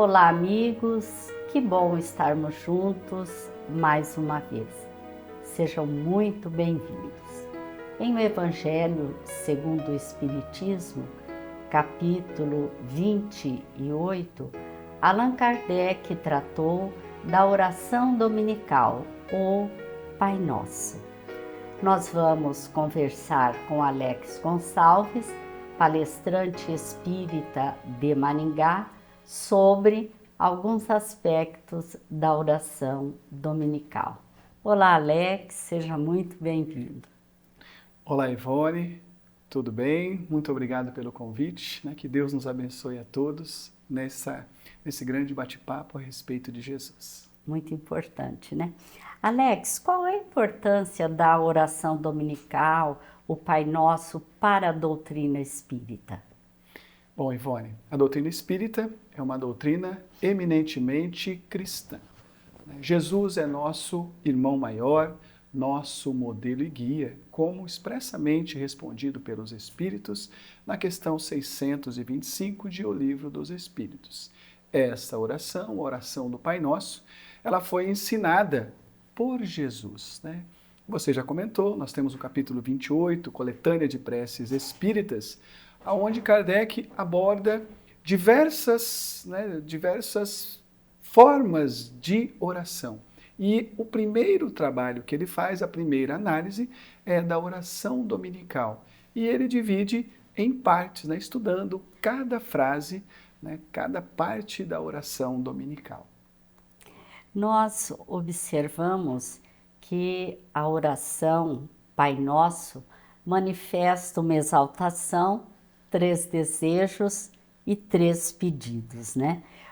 Olá, amigos, que bom estarmos juntos mais uma vez. Sejam muito bem-vindos. Em o Evangelho segundo o Espiritismo, capítulo 28, Allan Kardec tratou da oração dominical, ou Pai Nosso. Nós vamos conversar com Alex Gonçalves, palestrante espírita de Maringá, sobre alguns aspectos da oração dominical. Olá, Alex, seja muito bem-vindo. Olá, Ivone, tudo bem? Muito obrigado pelo convite, que Deus nos abençoe a todos nesse grande bate-papo a respeito de Jesus. Muito importante, né? Alex, qual é a importância da oração dominical, o Pai Nosso, para a doutrina espírita? Bom, Ivone, a doutrina espírita é uma doutrina eminentemente cristã. Jesus é nosso irmão maior, nosso modelo e guia, como expressamente respondido pelos Espíritos na questão 625 de O Livro dos Espíritos. Essa oração, a oração do Pai Nosso, ela foi ensinada por Jesus, Você já comentou, nós temos o capítulo 28, Coletânea de Preces Espíritas, onde Kardec aborda diversas formas de oração. E o primeiro trabalho que ele faz, a primeira análise, é da oração dominical. E ele divide em partes, estudando cada frase, cada parte da oração dominical. Nós observamos que a oração Pai Nosso manifesta uma exaltação, 3 desejos e 3 pedidos,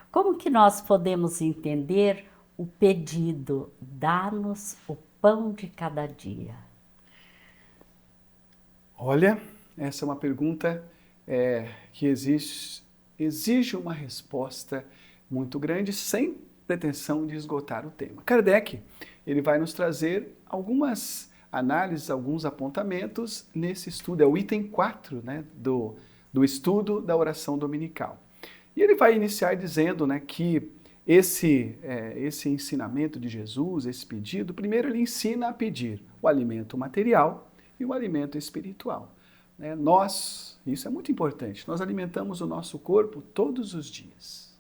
Como que nós podemos entender o pedido, dá-nos o pão de cada dia? Olha, essa é uma pergunta que exige uma resposta muito grande, sem pretensão de esgotar o tema. Kardec, ele vai nos trazer algumas análises, alguns apontamentos nesse estudo, é o item 4, do estudo da oração dominical. E ele vai iniciar dizendo que esse ensinamento de Jesus, esse pedido, primeiro ele ensina a pedir o alimento material e o alimento espiritual. Isso é muito importante, nós alimentamos o nosso corpo todos os dias.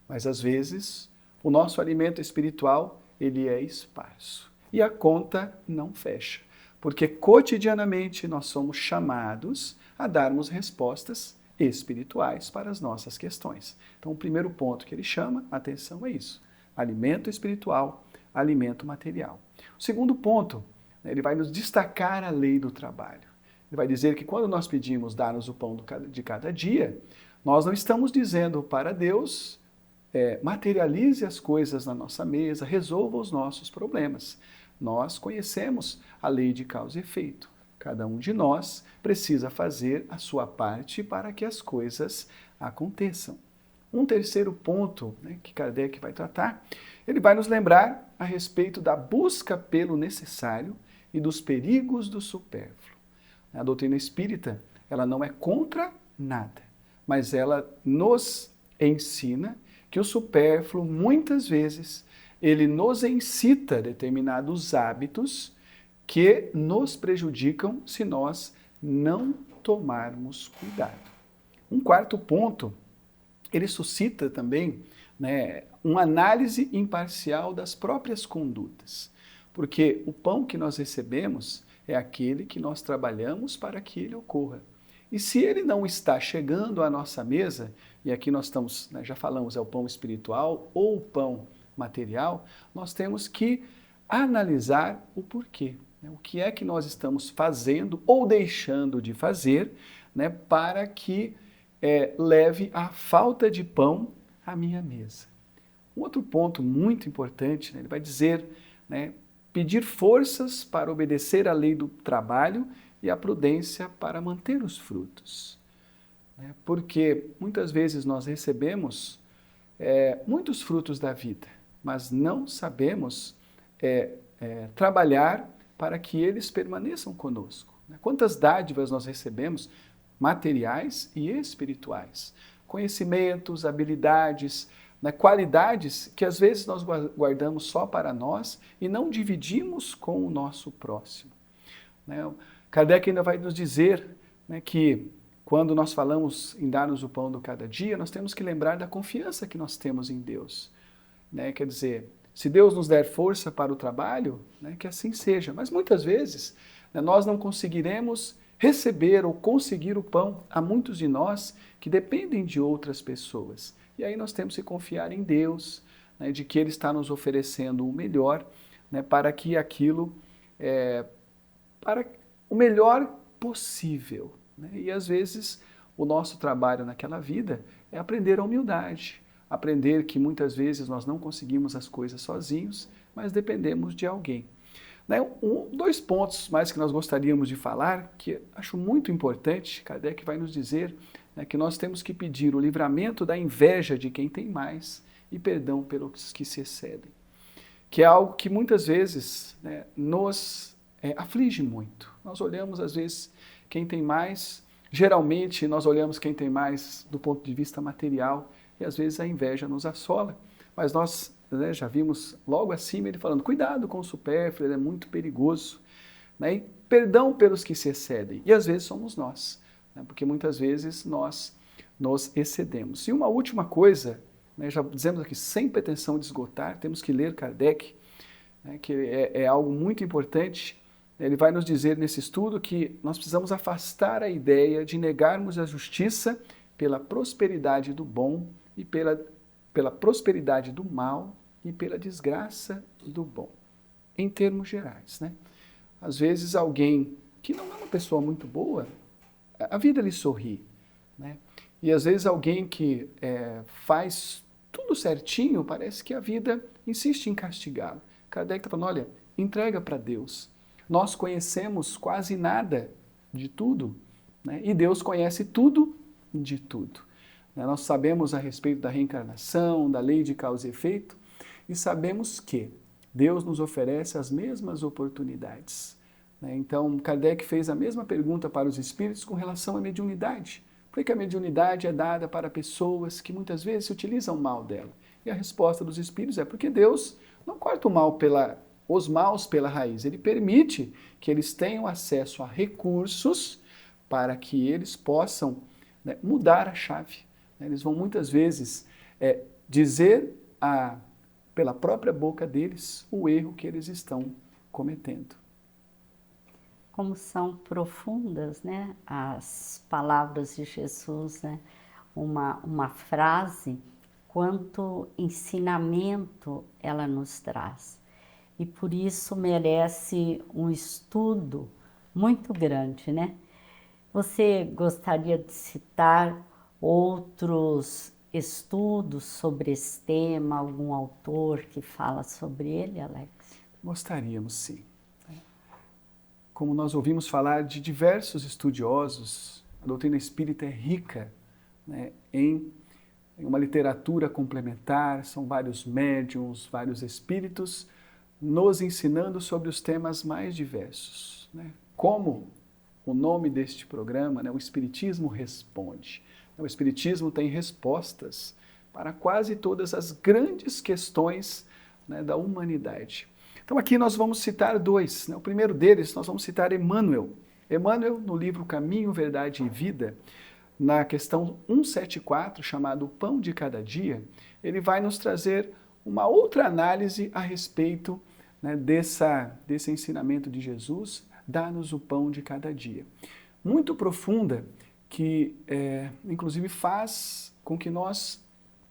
Mas às vezes, o nosso alimento espiritual, ele é esparso. E a conta não fecha, porque cotidianamente nós somos chamados a darmos respostas espirituais para as nossas questões. Então, o primeiro ponto que ele chama a atenção é isso: alimento espiritual, alimento material. O segundo ponto, ele vai nos destacar a lei do trabalho. Ele vai dizer que quando nós pedimos dar-nos o pão de cada dia, nós não estamos dizendo para Deus, materialize as coisas na nossa mesa, resolva os nossos problemas. Nós conhecemos a lei de causa e efeito. Cada um de nós precisa fazer a sua parte para que as coisas aconteçam. Um terceiro ponto que Kardec vai tratar, ele vai nos lembrar a respeito da busca pelo necessário e dos perigos do supérfluo. A doutrina espírita, ela não é contra nada, mas ela nos ensina que o supérfluo, muitas vezes, ele nos incita a determinados hábitos que nos prejudicam se nós não tomarmos cuidado. Um quarto ponto, ele suscita também uma análise imparcial das próprias condutas, porque o pão que nós recebemos é aquele que nós trabalhamos para que ele ocorra. E se ele não está chegando à nossa mesa, e aqui nós estamos, já falamos, é o pão espiritual ou o pão material, nós temos que analisar o porquê. O que é que nós estamos fazendo ou deixando de fazer para que leve a falta de pão à minha mesa. Um outro ponto muito importante, ele vai dizer, pedir forças para obedecer à lei do trabalho e a prudência para manter os frutos. Porque muitas vezes nós recebemos muitos frutos da vida, mas não sabemos trabalhar para que eles permaneçam conosco. Quantas dádivas nós recebemos, materiais e espirituais, conhecimentos, habilidades, né, qualidades que às vezes nós guardamos só para nós e não dividimos com o nosso próximo. Né? Kardec ainda vai nos dizer, né, que quando nós falamos em dar-nos o pão do cada dia, nós temos que lembrar da confiança que nós temos em Deus. Né? Quer dizer, se Deus nos der força para o trabalho, né, que assim seja. Mas muitas vezes, né, nós não conseguiremos receber ou conseguir o pão a muitos de nós que dependem de outras pessoas. E aí nós temos que confiar em Deus, né, de que Ele está nos oferecendo o melhor, né, para que aquilo, para o melhor possível. Né? E às vezes o nosso trabalho naquela vida é aprender a humildade, aprender que muitas vezes nós não conseguimos as coisas sozinhos, mas dependemos de alguém. Né? Dois pontos mais que nós gostaríamos de falar, que acho muito importante, Kardec vai nos dizer, né, que nós temos que pedir o livramento da inveja de quem tem mais e perdão pelos que se excedem. Que é algo que muitas vezes, né, nos aflige muito. Nós olhamos às vezes quem tem mais, geralmente nós olhamos quem tem mais do ponto de vista material e às vezes a inveja nos assola, mas nós, né, já vimos logo acima ele falando, cuidado com o supérfluo, ele é muito perigoso. Né? E perdão pelos que se excedem, e às vezes somos nós, né? Porque muitas vezes nós nos excedemos. E uma última coisa, né, já dizemos aqui, sem pretensão de esgotar, temos que ler Kardec, né, que é algo muito importante. Ele vai nos dizer nesse estudo que nós precisamos afastar a ideia de negarmos a justiça pela prosperidade do bom e pela prosperidade do mal e pela desgraça do bom, em termos gerais. Né? Às vezes alguém que não é uma pessoa muito boa, a vida lhe sorri. Né? E às vezes alguém que faz tudo certinho, parece que a vida insiste em castigá-lo. Kardec está falando, olha, entrega para Deus. Nós conhecemos quase nada de tudo, né? E Deus conhece tudo de tudo. Nós sabemos a respeito da reencarnação, da lei de causa e efeito, e sabemos que Deus nos oferece as mesmas oportunidades. Então, Kardec fez a mesma pergunta para os espíritos com relação à mediunidade. Por que a mediunidade é dada para pessoas que muitas vezes se utilizam mal dela? E a resposta dos espíritos é porque Deus não corta os maus pela raiz. Ele permite que eles tenham acesso a recursos para que eles possam, né, mudar a chave. Eles vão muitas vezes dizer pela própria boca deles o erro que eles estão cometendo. Como são profundas, né, as palavras de Jesus, né? Uma frase, quanto ensinamento ela nos traz. E por isso merece um estudo muito grande, né? Você gostaria de citar outros estudos sobre esse tema, algum autor que fala sobre ele, Alex? Gostaríamos, sim. Como nós ouvimos falar de diversos estudiosos, a doutrina espírita é rica, né, em uma literatura complementar, são vários médiuns, vários espíritos, nos ensinando sobre os temas mais diversos. Né? Como o nome deste programa, né, o Espiritismo Responde. O Espiritismo tem respostas para quase todas as grandes questões, né, da humanidade. Então aqui nós vamos citar dois. Né? O primeiro deles, nós vamos citar Emmanuel. Emmanuel, no livro Caminho, Verdade e Vida, na questão 174, chamado O Pão de Cada Dia, ele vai nos trazer uma outra análise a respeito, né, desse ensinamento de Jesus, dá-nos o pão de cada dia. Muito profunda, que inclusive faz com que nós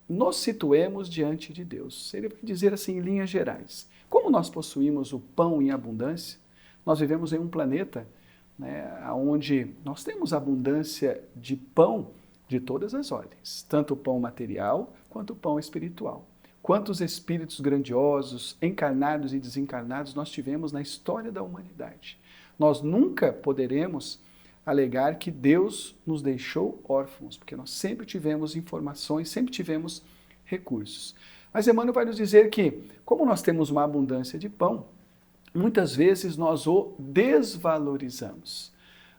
nos situemos diante de Deus. Ele vai dizer assim em linhas gerais, como nós possuímos o pão em abundância, nós vivemos em um planeta, né, onde nós temos abundância de pão de todas as ordens, tanto o pão material quanto o pão espiritual. Quantos espíritos grandiosos, encarnados e desencarnados nós tivemos na história da humanidade. Nós nunca poderemos alegar que Deus nos deixou órfãos, porque nós sempre tivemos informações, sempre tivemos recursos. Mas Emmanuel vai nos dizer que, como nós temos uma abundância de pão, muitas vezes nós o desvalorizamos.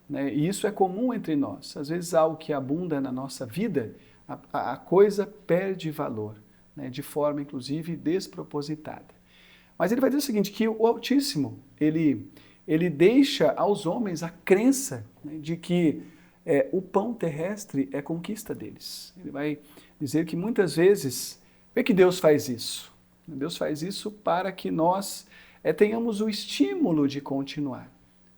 Né? E isso é comum entre nós. Às vezes algo que abunda na nossa vida, a coisa perde valor. né, de forma, inclusive, despropositada. Mas ele vai dizer o seguinte, que o Altíssimo, ele deixa aos homens a crença, né, de que o pão terrestre é conquista deles. Ele vai dizer que muitas vezes, por que Deus faz isso? Deus faz isso para que nós tenhamos o estímulo de continuar.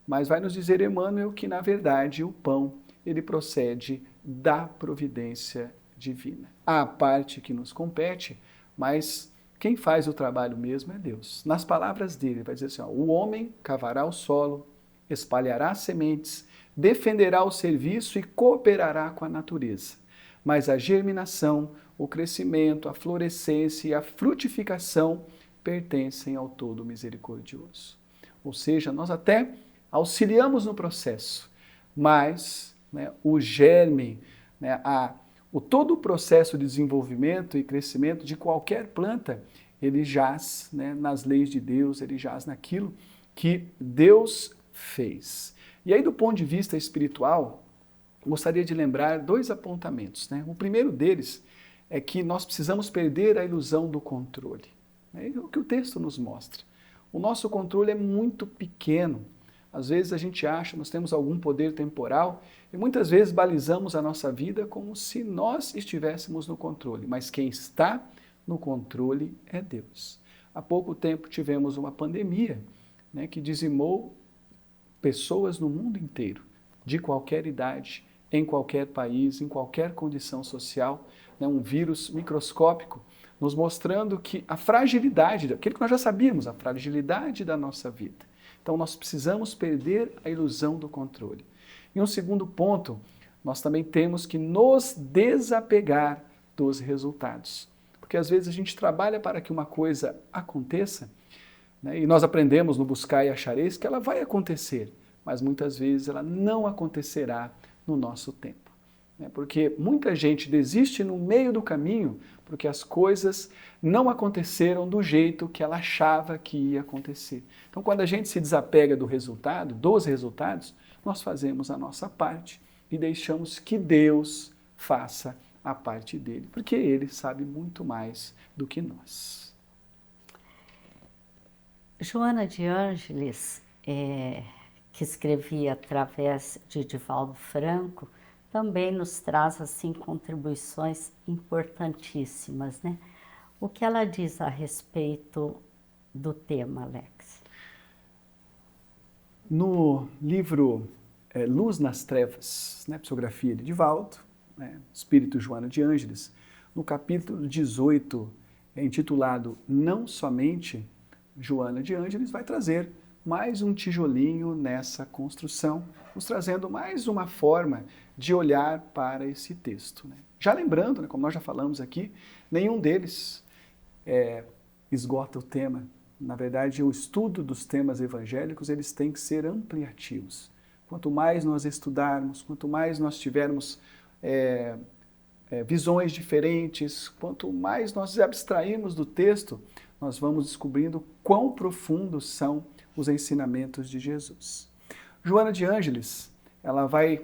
Mas vai nos dizer Emmanuel que, na verdade, o pão, ele procede da providência divina. Há a parte que nos compete, mas quem faz o trabalho mesmo é Deus. Nas palavras dele, vai dizer assim, ó, o homem cavará o solo, espalhará sementes, defenderá o serviço e cooperará com a natureza. Mas a germinação, o crescimento, a florescência e a frutificação pertencem ao Todo Misericordioso. Ou seja, nós até auxiliamos no processo, mas, né, o germe, né, todo o processo de desenvolvimento e crescimento de qualquer planta, ele jaz, né, nas leis de Deus, ele jaz naquilo que Deus fez. E aí, do ponto de vista espiritual, gostaria de lembrar dois apontamentos, né? O primeiro deles é que nós precisamos perder a ilusão do controle. É o que o texto nos mostra. O nosso controle é muito pequeno. Às vezes a gente acha que nós temos algum poder temporal e muitas vezes balizamos a nossa vida como se nós estivéssemos no controle. Mas quem está no controle é Deus. Há pouco tempo tivemos uma pandemia, né, que dizimou pessoas no mundo inteiro, de qualquer idade, em qualquer país, em qualquer condição social, né, um vírus microscópico, nos mostrando que a fragilidade, aquilo que nós já sabíamos, a fragilidade da nossa vida. Então nós precisamos perder a ilusão do controle. E um segundo ponto, nós também temos que nos desapegar dos resultados. Porque às vezes a gente trabalha para que uma coisa aconteça, né, e nós aprendemos no Buscar e Achareis que ela vai acontecer, mas muitas vezes ela não acontecerá no nosso tempo. Porque muita gente desiste no meio do caminho porque as coisas não aconteceram do jeito que ela achava que ia acontecer. Então, quando a gente se desapega do resultado, dos resultados, nós fazemos a nossa parte e deixamos que Deus faça a parte dele, porque Ele sabe muito mais do que nós. Joana de Ângeles, que escrevia através de Divaldo Franco, também nos traz assim contribuições importantíssimas, né? O que ela diz a respeito do tema, Alex? No livro Luz nas Trevas, né, psicografia de Divaldo, né, Espírito Joana de Ângeles, no capítulo 18, intitulado Não Somente, Joana de Ângeles vai trazer mais um tijolinho nessa construção, nos trazendo mais uma forma de olhar para esse texto, né? Já lembrando, né, como nós já falamos aqui, nenhum deles esgota o tema. Na verdade, o estudo dos temas evangélicos, eles têm que ser ampliativos. Quanto mais nós estudarmos, quanto mais nós tivermos visões diferentes, quanto mais nós abstrairmos do texto, nós vamos descobrindo quão profundos são os ensinamentos de Jesus. Joana de Ângeles, ela vai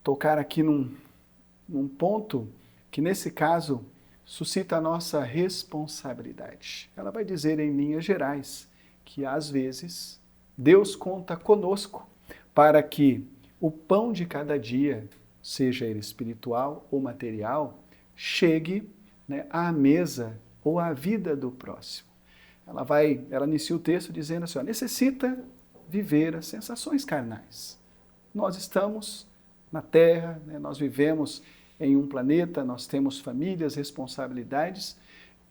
tocar aqui num ponto que, nesse caso, suscita a nossa responsabilidade. Ela vai dizer, em linhas gerais, que, às vezes, Deus conta conosco para que o pão de cada dia, seja ele espiritual ou material, chegue, né, à mesa ou à vida do próximo. Ela inicia o texto dizendo assim, ó, necessita viver as sensações carnais. Nós estamos na Terra, né, nós vivemos em um planeta, nós temos famílias, responsabilidades,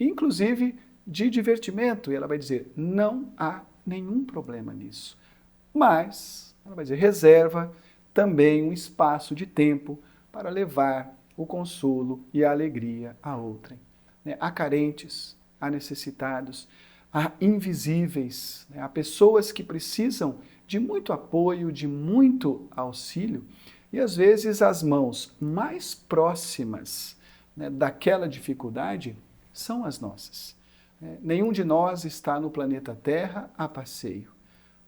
inclusive de divertimento. E ela vai dizer, não há nenhum problema nisso. Mas, ela vai dizer, reserva também um espaço de tempo para levar o consolo e a alegria a outrem. Há carentes, há necessitados, há invisíveis, há pessoas que precisam de muito apoio, de muito auxílio, e às vezes as mãos mais próximas, né, daquela dificuldade são as nossas. Nenhum de nós está no planeta Terra a passeio.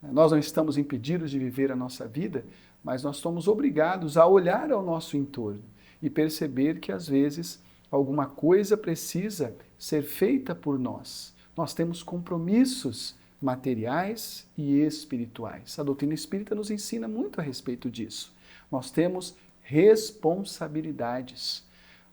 Nós não estamos impedidos de viver a nossa vida, mas nós somos obrigados a olhar ao nosso entorno e perceber que às vezes alguma coisa precisa ser feita por nós. Nós temos compromissos materiais e espirituais. A doutrina espírita nos ensina muito a respeito disso. Nós temos responsabilidades.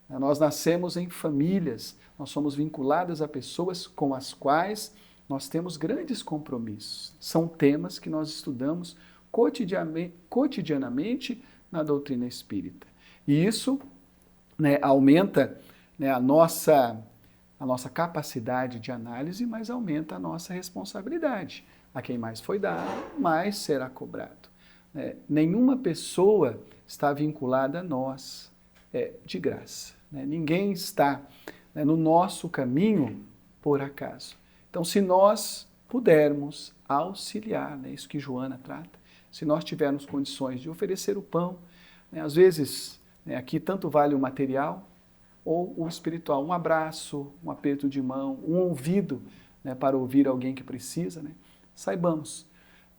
Nós nascemos em famílias, nós somos vinculados a pessoas com as quais nós temos grandes compromissos. São temas que nós estudamos cotidianamente na doutrina espírita. E isso, né, aumenta, né, a nossa capacidade de análise, mas aumenta a nossa responsabilidade. A quem mais foi dado, mais será cobrado. Nenhuma pessoa está vinculada a nós de graça. Ninguém está, né, no nosso caminho por acaso. Então, se nós pudermos auxiliar, né, isso que Joana trata, se nós tivermos condições de oferecer o pão, né, às vezes, né, aqui tanto vale o material ou o espiritual, um abraço, um aperto de mão, um ouvido, né, para ouvir alguém que precisa, né, saibamos.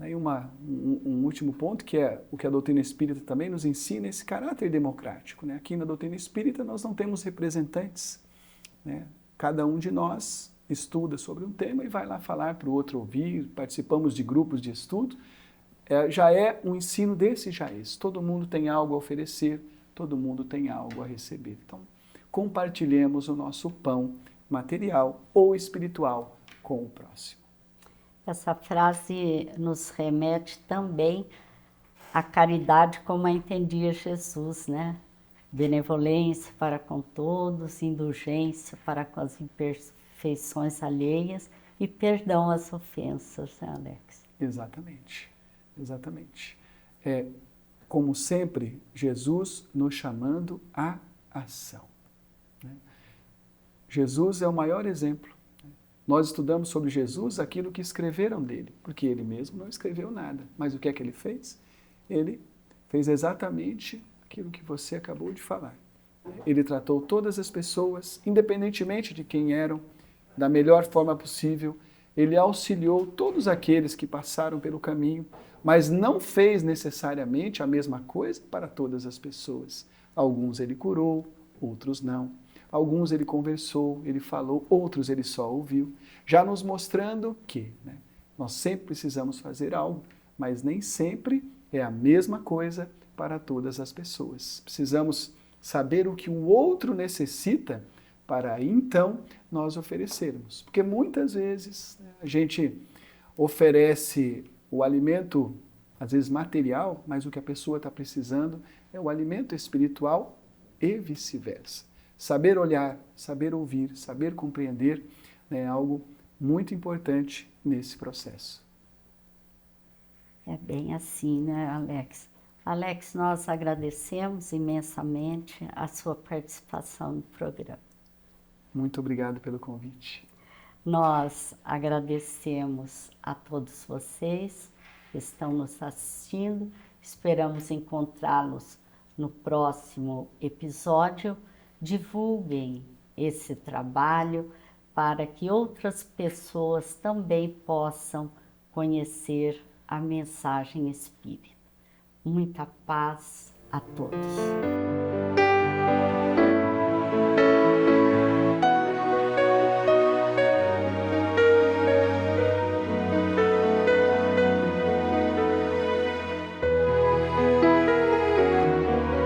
E um último ponto, que é o que a doutrina espírita também nos ensina, esse caráter democrático. Né? Aqui na doutrina espírita nós não temos representantes. Né? Cada um de nós estuda sobre um tema e vai lá falar para o outro ouvir, participamos de grupos de estudo. Já é um ensino desse já esse. Todo mundo tem algo a oferecer, todo mundo tem algo a receber. Então, compartilhemos o nosso pão material ou espiritual com o próximo. Essa frase nos remete também à caridade como a entendia Jesus, né? Benevolência para com todos, indulgência para com as imperfeições alheias e perdão às ofensas, né, Alex? Exatamente, exatamente. Como sempre, Jesus nos chamando à ação. Né? Jesus é o maior exemplo. Nós estudamos sobre Jesus aquilo que escreveram dele, porque ele mesmo não escreveu nada. Mas o que é que ele fez? Ele fez exatamente aquilo que você acabou de falar. Ele tratou todas as pessoas, independentemente de quem eram, da melhor forma possível. Ele auxiliou todos aqueles que passaram pelo caminho, mas não fez necessariamente a mesma coisa para todas as pessoas. Alguns ele curou, outros não. Alguns ele conversou, ele falou, outros ele só ouviu, já nos mostrando que, né, nós sempre precisamos fazer algo, mas nem sempre é a mesma coisa para todas as pessoas. Precisamos saber o que o outro necessita para então nós oferecermos. Porque muitas vezes, né, a gente oferece o alimento, às vezes material, mas o que a pessoa está precisando é o alimento espiritual e vice-versa. Saber olhar, saber ouvir, saber compreender é algo muito importante nesse processo. É bem assim, né, Alex? Alex, nós agradecemos imensamente a sua participação no programa. Muito obrigado pelo convite. Nós agradecemos a todos vocês que estão nos assistindo. Esperamos encontrá-los no próximo episódio. Divulguem esse trabalho para que outras pessoas também possam conhecer a mensagem espírita. Muita paz a todos.